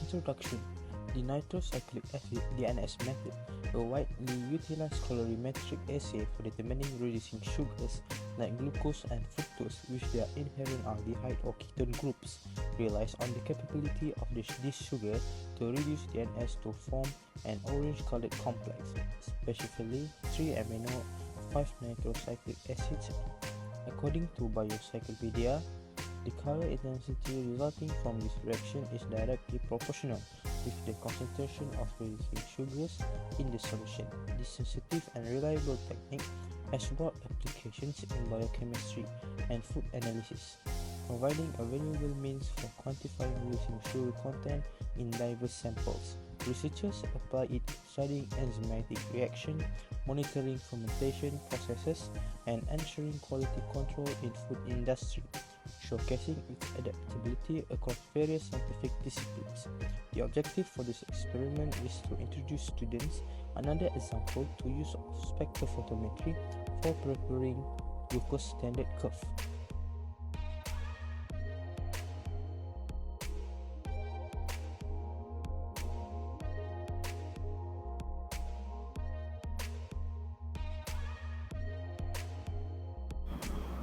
Introduction. The nitrocyclic acid DNS method, a widely utilized colorimetric assay for determining reducing sugars like glucose and fructose with their inherent aldehyde or ketone groups, relies on the capability of this sugar to reduce DNS to form an orange-colored complex, specifically 3-amino 5-nitrocyclic acids. According to BIOCHEMISTRY, the color intensity resulting from this reaction is directly proportional with the concentration of reducing sugars in the solution. This sensitive and reliable technique has broad applications in biochemistry and food analysis, providing a valuable means for quantifying reducing sugar content in diverse samples. Researchers apply it to studying enzymatic reaction, monitoring fermentation processes, and ensuring quality control in food industry, showcasing its adaptability across various scientific disciplines. The objective for this experiment is to introduce students another example to use of spectrophotometry for preparing glucose standard curve.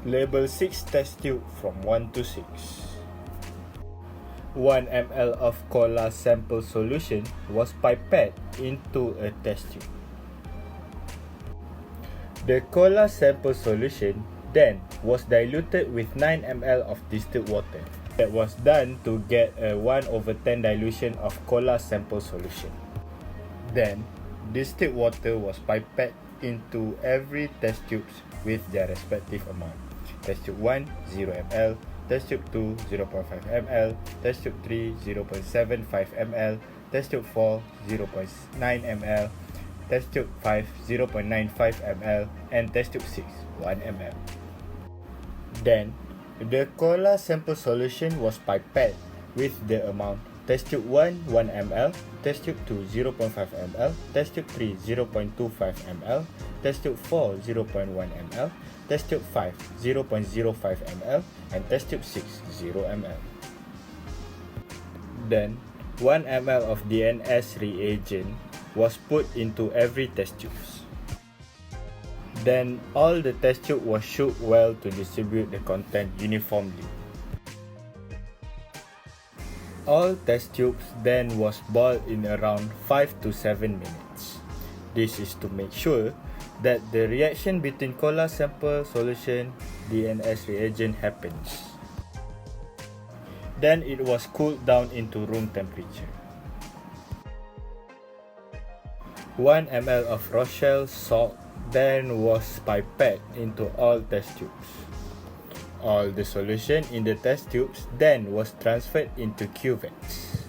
Label 6 test tube from 1 to 6. 1 ml of cola sample solution was pipetted into a test tube. The cola sample solution then was diluted with 9 ml of distilled water. That was done to get a 1/10 dilution of cola sample solution. Then, distilled water was pipetted into every test tubes with their respective amount. Test tube 1, 0 ml, test tube 2, 0.5 ml, test tube 3, 0.75 ml, test tube 4, 0.9 ml, test tube 5, 0.95 ml, and test tube 6, 1 ml. Then, the cola sample solution was pipetted with the amount test tube 1, 1 ml, test tube 2, 0.5 ml, test tube 3, 0.25 ml, test tube 4, 0.1 ml, test tube 5, 0.05 ml, and test tube 6, 0 ml. Then, 1 ml of DNS reagent was put into every test tubes. Then, all the test tube was shook well to distribute the content uniformly. All test tubes then was boiled in around 5 to 7 minutes. This is to make sure that the reaction between cola sample solution DNS reagent happens. Then it was cooled down into room temperature. 1 ml of Rochelle salt then was pipetted into all test tubes. All the solution in the test tubes then was transferred into cuvettes.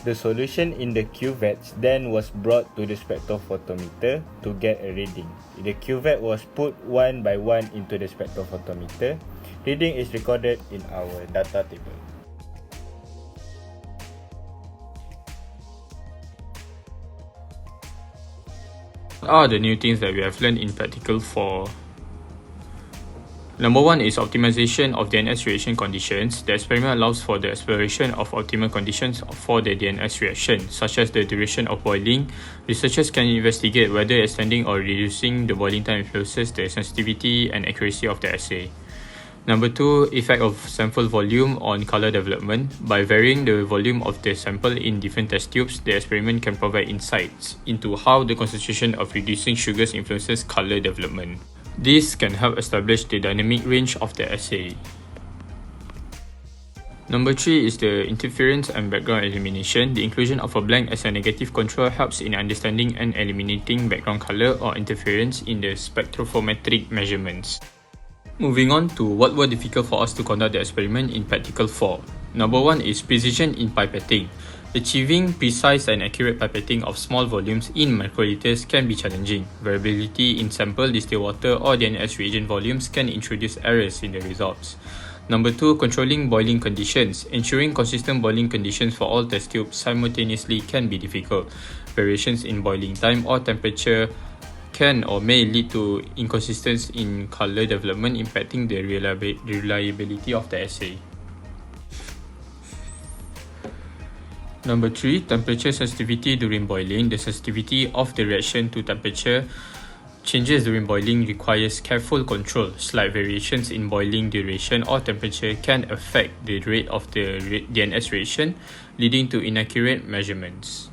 The solution in the cuvettes then was brought to the spectrophotometer to get a reading. The cuvette was put one by one into the spectrophotometer. Reading is recorded in our data table. What are the new things that we have learned in Practical 4? Number 1 is optimization of DNS reaction conditions. The experiment allows for the exploration of optimal conditions for the DNS reaction, such as the duration of boiling. Researchers can investigate whether extending or reducing the boiling time influences the sensitivity and accuracy of the assay. Number 2, effect of sample volume on color development. By varying the volume of the sample in different test tubes, the experiment can provide insights into how the concentration of reducing sugars influences color development. This can help establish the dynamic range of the assay. Number 3 is the interference and background elimination. The inclusion of a blank as a negative control helps in understanding and eliminating background color or interference in the spectrophometric measurements. Moving on to what were difficult for us to conduct the experiment in Practical 4. Number 1 is precision in pipetting. Achieving precise and accurate pipetting of small volumes in microliters can be challenging. Variability in sample distilled water or DNS reagent volumes can introduce errors in the results. Number 2, controlling boiling conditions. Ensuring consistent boiling conditions for all test tubes simultaneously can be difficult. Variations in boiling time or temperature can or may lead to inconsistencies in color development, impacting the reliability of the assay. Number 3, temperature sensitivity during boiling. The sensitivity of the reaction to temperature changes during boiling requires careful control. Slight variations in boiling duration or temperature can affect the rate of the DNS reaction, leading to inaccurate measurements.